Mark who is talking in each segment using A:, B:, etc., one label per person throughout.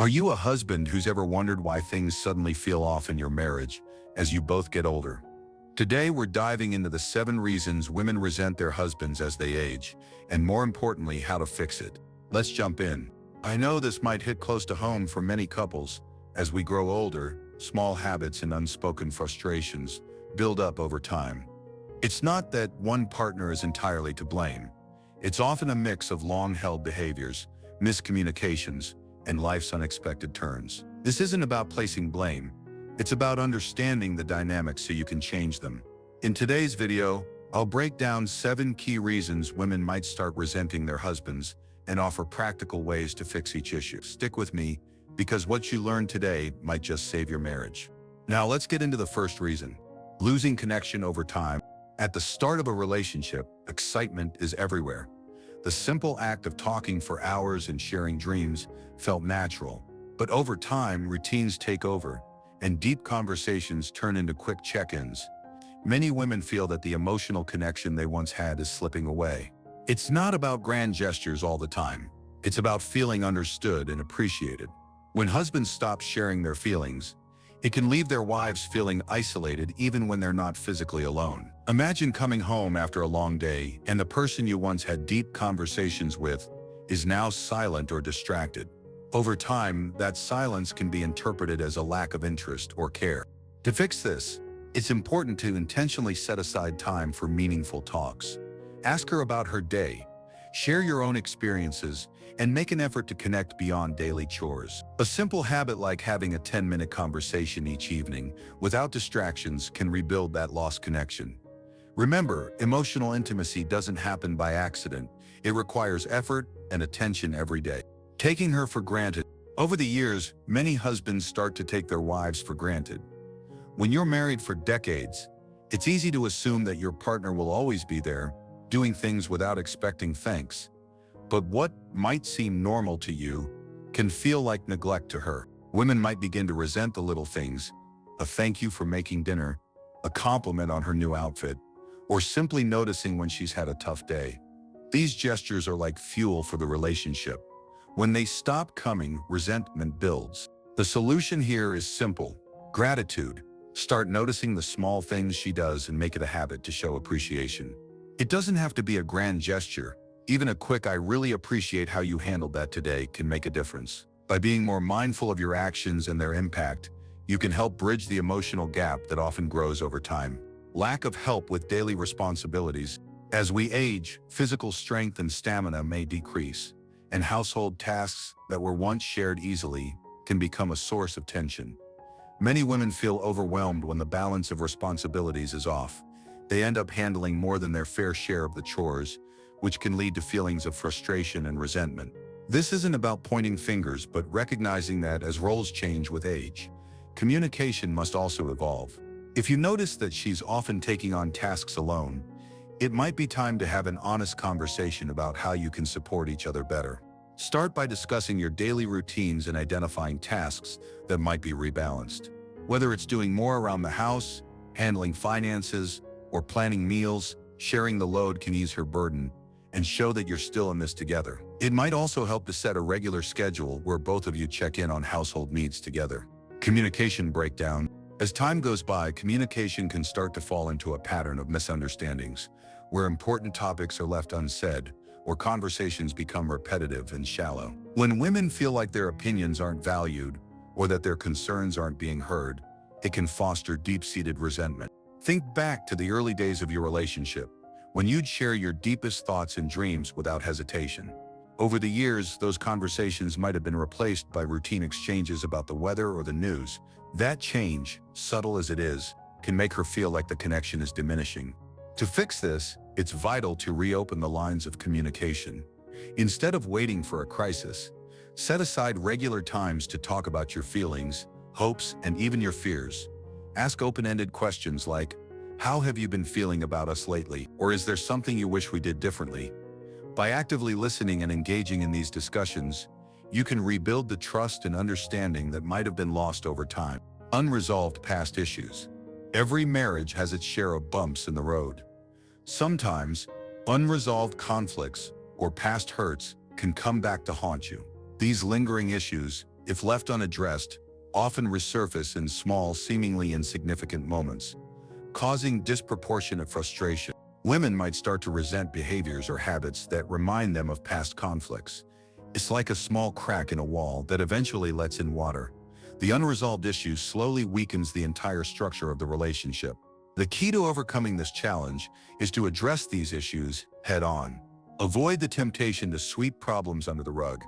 A: Are you a husband who's ever wondered why things suddenly feel off in your marriage as you both get older? Today we're diving into the 7 reasons women resent their husbands as they age, and more importantly, how to fix it. Let's jump in. I know this might hit close to home for many couples. As we grow older, small habits and unspoken frustrations build up over time. It's not that one partner is entirely to blame. It's often a mix of long-held behaviors, miscommunications, and life's unexpected turns. This isn't about placing blame. It's about understanding the dynamics so you can change them. In today's video, I'll break down 7 key reasons women might start resenting their husbands and offer practical ways to fix each issue. Stick with me, because what you learn today might just save your marriage. Now let's get into the first reason: losing connection over time. At the start of a relationship, excitement is everywhere. The simple act of talking for hours and sharing dreams felt natural. But over time, routines take over, and deep conversations turn into quick check-ins. Many women feel that the emotional connection they once had is slipping away. It's not about grand gestures all the time. It's about feeling understood and appreciated. When husbands stop sharing their feelings, it can leave their wives feeling isolated even when they're not physically alone. Imagine coming home after a long day and the person you once had deep conversations with is now silent or distracted. Over time, that silence can be interpreted as a lack of interest or care. To fix this, it's important to intentionally set aside time for meaningful talks. Ask her about her day, share your own experiences, and make an effort to connect beyond daily chores. A simple habit like having a 10-minute conversation each evening without distractions can rebuild that lost connection. Remember, emotional intimacy doesn't happen by accident. It requires effort and attention every day. Taking her for granted. Over the years, many husbands start to take their wives for granted. When you're married for decades, it's easy to assume that your partner will always be there, doing things without expecting thanks. But what might seem normal to you can feel like neglect to her. Women might begin to resent the little things: a thank you for making dinner, a compliment on her new outfit, or simply noticing when she's had a tough day. These gestures are like fuel for the relationship. When they stop coming, resentment builds. The solution here is simple: gratitude. Start noticing the small things she does and make it a habit to show appreciation. It doesn't have to be a grand gesture. Even a quick "I really appreciate how you handled that today" can make a difference. By being more mindful of your actions and their impact, you can help bridge the emotional gap that often grows over time. Lack of help with daily responsibilities. As we age, physical strength and stamina may decrease, and household tasks that were once shared easily can become a source of tension. Many women feel overwhelmed when the balance of responsibilities is off. They end up handling more than their fair share of the chores, which can lead to feelings of frustration and resentment. This isn't about pointing fingers, but recognizing that as roles change with age, communication must also evolve. If you notice that she's often taking on tasks alone, it might be time to have an honest conversation about how you can support each other better. Start by discussing your daily routines and identifying tasks that might be rebalanced. Whether it's doing more around the house, handling finances, or planning meals, sharing the load can ease her burden and show that you're still in this together. It might also help to set a regular schedule where both of you check in on household needs together. Communication breakdown. As time goes by, communication can start to fall into a pattern of misunderstandings, where important topics are left unsaid, or conversations become repetitive and shallow. When women feel like their opinions aren't valued, or that their concerns aren't being heard, it can foster deep-seated resentment. Think back to the early days of your relationship, when you'd share your deepest thoughts and dreams without hesitation. Over the years, those conversations might have been replaced by routine exchanges about the weather or the news. That change, subtle as it is, can make her feel like the connection is diminishing. To fix this, it's vital to reopen the lines of communication. Instead of waiting for a crisis, set aside regular times to talk about your feelings, hopes, and even your fears. Ask open-ended questions like, "How have you been feeling about us lately?" Or "Is there something you wish we did differently?" By actively listening and engaging in these discussions, you can rebuild the trust and understanding that might have been lost over time. Unresolved past issues. Every marriage has its share of bumps in the road. Sometimes, unresolved conflicts or past hurts can come back to haunt you. These lingering issues, if left unaddressed, often resurface in small, seemingly insignificant moments, causing disproportionate frustration. Women might start to resent behaviors or habits that remind them of past conflicts. It's like a small crack in a wall that eventually lets in water. The unresolved issue slowly weakens the entire structure of the relationship. The key to overcoming this challenge is to address these issues head-on. Avoid the temptation to sweep problems under the rug.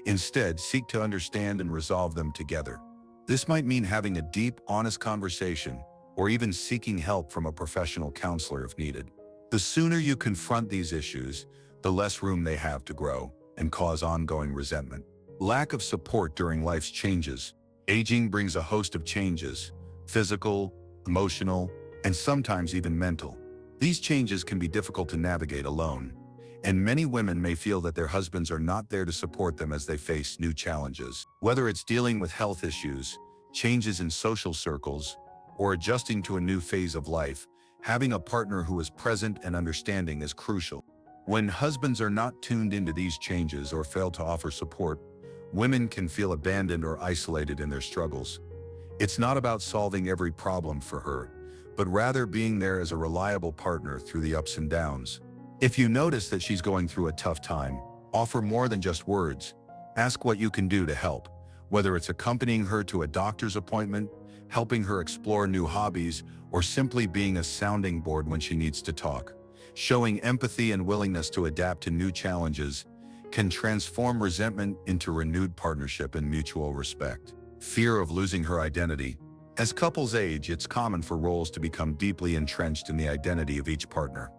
A: Instead, seek to understand and resolve them together. This might mean having a deep, honest conversation, or even seeking help from a professional counselor if needed. The sooner you confront these issues, the less room they have to grow and cause ongoing resentment. Lack of support during life's changes. Aging brings a host of changes, physical, emotional, and sometimes even mental. These changes can be difficult to navigate alone, and many women may feel that their husbands are not there to support them as they face new challenges. Whether it's dealing with health issues, changes in social circles, or adjusting to a new phase of life, having a partner who is present and understanding is crucial. When husbands are not tuned into these changes or fail to offer support, women can feel abandoned or isolated in their struggles. It's not about solving every problem for her, but rather being there as a reliable partner through the ups and downs. If you notice that she's going through a tough time, offer more than just words. Ask what you can do to help, whether it's accompanying her to a doctor's appointment, helping her explore new hobbies, or simply being a sounding board when she needs to talk. Showing empathy and willingness to adapt to new challenges can transform resentment into renewed partnership and mutual respect. Fear of losing her identity. As couples age, it's common for roles to become deeply entrenched in the identity of each partner.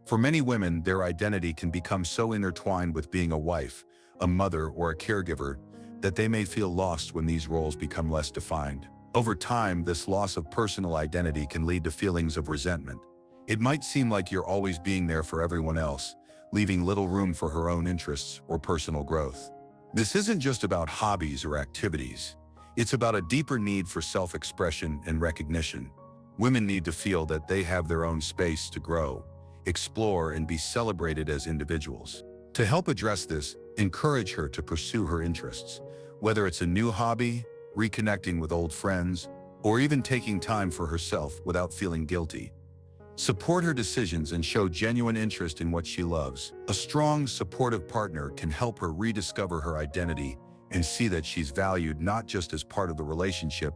A: For many women, their identity can become so intertwined with being a wife, a mother, or a caregiver that they may feel lost when these roles become less defined. Over time, this loss of personal identity can lead to feelings of resentment. It might seem like you're always being there for everyone else, leaving little room for her own interests or personal growth. This isn't just about hobbies or activities. It's about a deeper need for self-expression and recognition. Women need to feel that they have their own space to grow, explore, and be celebrated as individuals. To help address this, encourage her to pursue her interests, whether it's a new hobby, reconnecting with old friends, or even taking time for herself without feeling guilty. Support her decisions and show genuine interest in what she loves. A strong, supportive partner can help her rediscover her identity and see that she's valued not just as part of the relationship,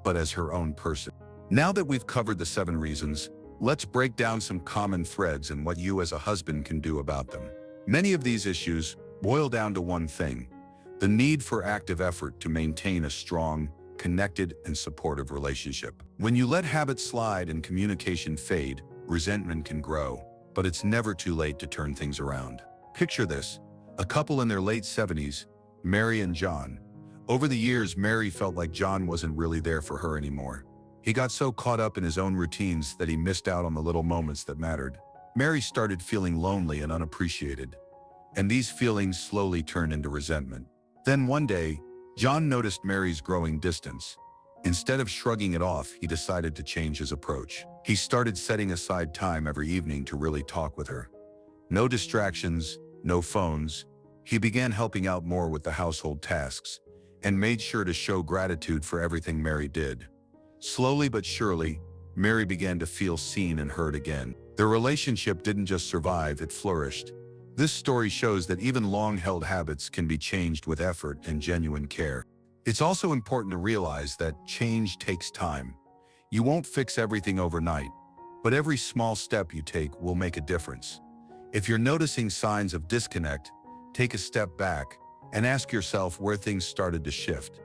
A: but as her own person. Now that we've covered the 7 reasons, let's break down some common threads and what you as a husband can do about them. Many of these issues boil down to one thing: the need for active effort to maintain a strong, connected, and supportive relationship. When you let habits slide and communication fade, resentment can grow, but it's never too late to turn things around. Picture this: a couple in their late 70s, Mary and John. Over the years, Mary felt like John wasn't really there for her anymore. He got so caught up in his own routines that he missed out on the little moments that mattered. Mary started feeling lonely and unappreciated, and these feelings slowly turned into resentment. Then one day, John noticed Mary's growing distance. Instead of shrugging it off, he decided to change his approach. He started setting aside time every evening to really talk with her. No distractions, no phones. He began helping out more with the household tasks and made sure to show gratitude for everything Mary did. Slowly but surely, Mary began to feel seen and heard again. Their relationship didn't just survive, it flourished. This story shows that even long-held habits can be changed with effort and genuine care. It's also important to realize that change takes time. You won't fix everything overnight, but every small step you take will make a difference. If you're noticing signs of disconnect, take a step back and ask yourself where things started to shift.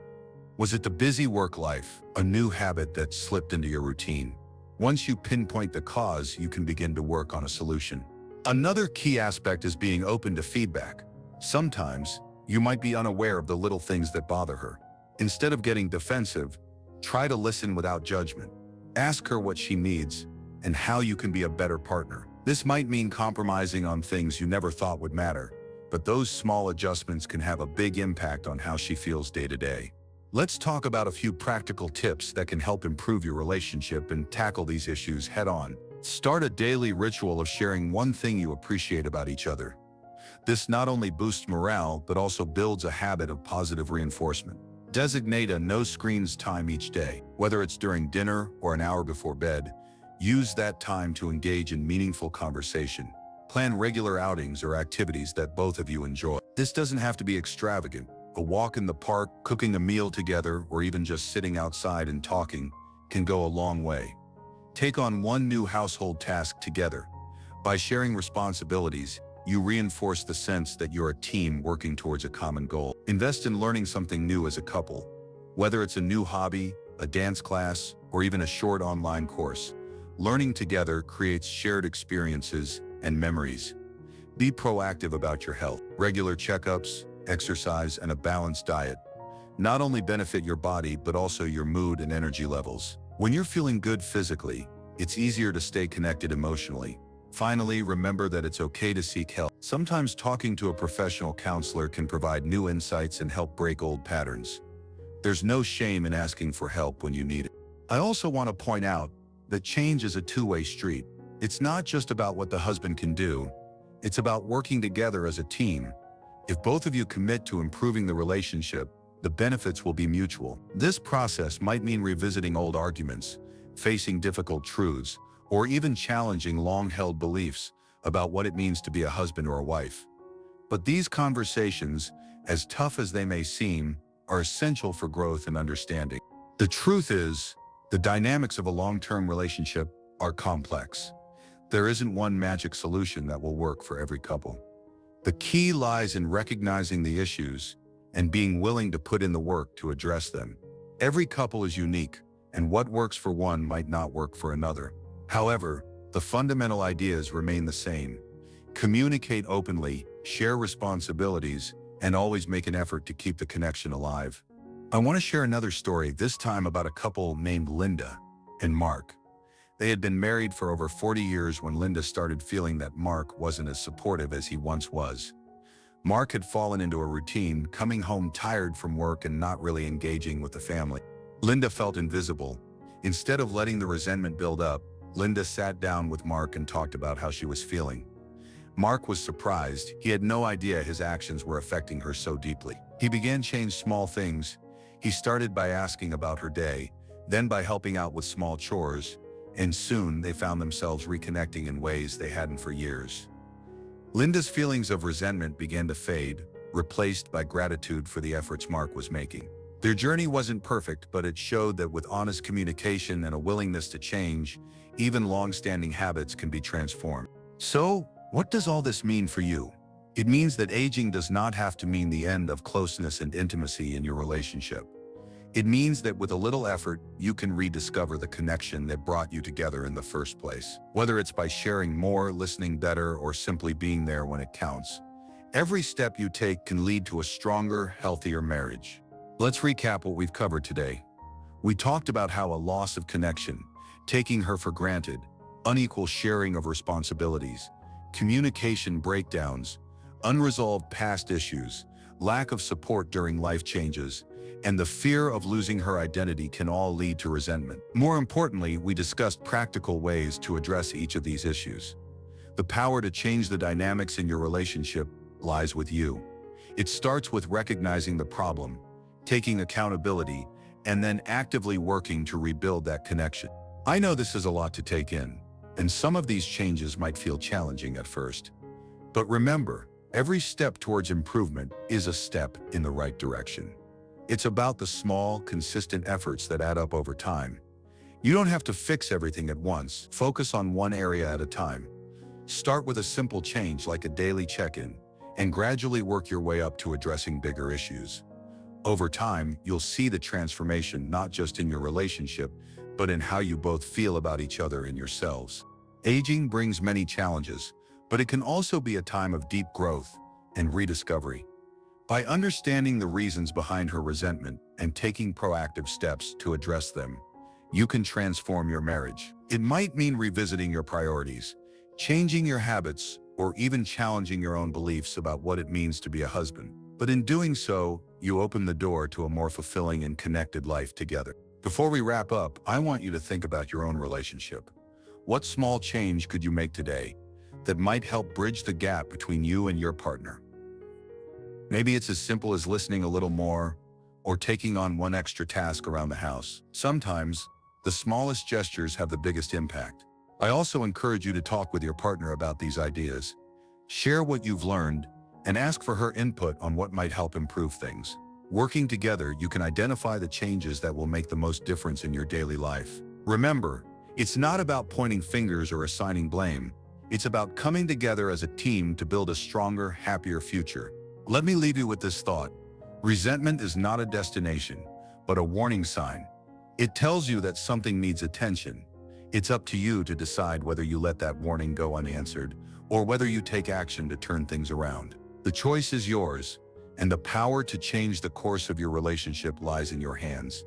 A: Was it the busy work life, a new habit that slipped into your routine? Once you pinpoint the cause, you can begin to work on a solution. Another key aspect is being open to feedback. Sometimes, you might be unaware of the little things that bother her. Instead of getting defensive, try to listen without judgment. Ask her what she needs and how you can be a better partner. This might mean compromising on things you never thought would matter, but those small adjustments can have a big impact on how she feels day to day. Let's talk about a few practical tips that can help improve your relationship and tackle these issues head on. Start a daily ritual of sharing one thing you appreciate about each other. This not only boosts morale, but also builds a habit of positive reinforcement. Designate a no screens time each day. Whether it's during dinner or an hour before bed, use that time to engage in meaningful conversation. Plan regular outings or activities that both of you enjoy. This doesn't have to be extravagant. A walk in the park, cooking a meal together, or even just sitting outside and talking can go a long way. Take on one new household task together. By sharing responsibilities, you reinforce the sense that you're a team working towards a common goal. Invest in learning something new as a couple. Whether it's a new hobby, a dance class, or even a short online course, learning together creates shared experiences and memories. Be proactive about your health. Regular checkups, exercise, and a balanced diet not only benefit your body but also your mood and energy levels. When you're feeling good physically, it's easier to stay connected emotionally. Finally, remember that it's okay to seek help. Sometimes talking to a professional counselor can provide new insights and help break old patterns. There's no shame in asking for help when you need it. I also want to point out that change is a two-way street. It's not just about what the husband can do, it's about working together as a team. If both of you commit to improving the relationship, the benefits will be mutual. This process might mean revisiting old arguments, facing difficult truths, or even challenging long-held beliefs about what it means to be a husband or a wife. But these conversations, as tough as they may seem, are essential for growth and understanding. The truth is, the dynamics of a long-term relationship are complex. There isn't one magic solution that will work for every couple. The key lies in recognizing the issues and being willing to put in the work to address them. Every couple is unique, and what works for one might not work for another. However, the fundamental ideas remain the same. Communicate openly, share responsibilities, and always make an effort to keep the connection alive. I want to share another story, this time about a couple named Linda and Mark. They had been married for over 40 years when Linda started feeling that Mark wasn't as supportive as he once was. Mark had fallen into a routine, coming home tired from work and not really engaging with the family. Linda felt invisible. Instead of letting the resentment build up, Linda sat down with Mark and talked about how she was feeling. Mark was surprised. He had no idea his actions were affecting her so deeply. He began to change small things. He started by asking about her day, then by helping out with small chores, and soon they found themselves reconnecting in ways they hadn't for years. Linda's feelings of resentment began to fade, replaced by gratitude for the efforts Mark was making. Their journey wasn't perfect, but it showed that with honest communication and a willingness to change, even long-standing habits can be transformed. So, what does all this mean for you? It means that aging does not have to mean the end of closeness and intimacy in your relationship. It means that with a little effort, you can rediscover the connection that brought you together in the first place. Whether it's by sharing more, listening better, or simply being there when it counts, every step you take can lead to a stronger, healthier marriage. Let's recap what we've covered today. We talked about how a loss of connection, taking her for granted, unequal sharing of responsibilities, communication breakdowns, unresolved past issues, lack of support during life changes, and the fear of losing her identity can all lead to resentment. More importantly, we discussed practical ways to address each of these issues. The power to change the dynamics in your relationship lies with you. It starts with recognizing the problem, taking accountability, and then actively working to rebuild that connection. I know this is a lot to take in, and some of these changes might feel challenging at first. But remember, every step towards improvement is a step in the right direction. It's about the small, consistent efforts that add up over time. You don't have to fix everything at once. Focus on one area at a time. Start with a simple change like a daily check-in, and gradually work your way up to addressing bigger issues. Over time, you'll see the transformation not just in your relationship, but in how you both feel about each other and yourselves. Aging brings many challenges, but it can also be a time of deep growth and rediscovery. By understanding the reasons behind her resentment and taking proactive steps to address them, you can transform your marriage. It might mean revisiting your priorities, changing your habits, or even challenging your own beliefs about what it means to be a husband. But in doing so, you open the door to a more fulfilling and connected life together. Before we wrap up, I want you to think about your own relationship. What small change could you make today that might help bridge the gap between you and your partner? Maybe it's as simple as listening a little more, or taking on one extra task around the house. Sometimes, the smallest gestures have the biggest impact. I also encourage you to talk with your partner about these ideas. Share what you've learned and ask for her input on what might help improve things. Working together, you can identify the changes that will make the most difference in your daily life. Remember, it's not about pointing fingers or assigning blame. It's about coming together as a team to build a stronger, happier future. Let me leave you with this thought. Resentment is not a destination, but a warning sign. It tells you that something needs attention. It's up to you to decide whether you let that warning go unanswered or whether you take action to turn things around. The choice is yours, and the power to change the course of your relationship lies in your hands.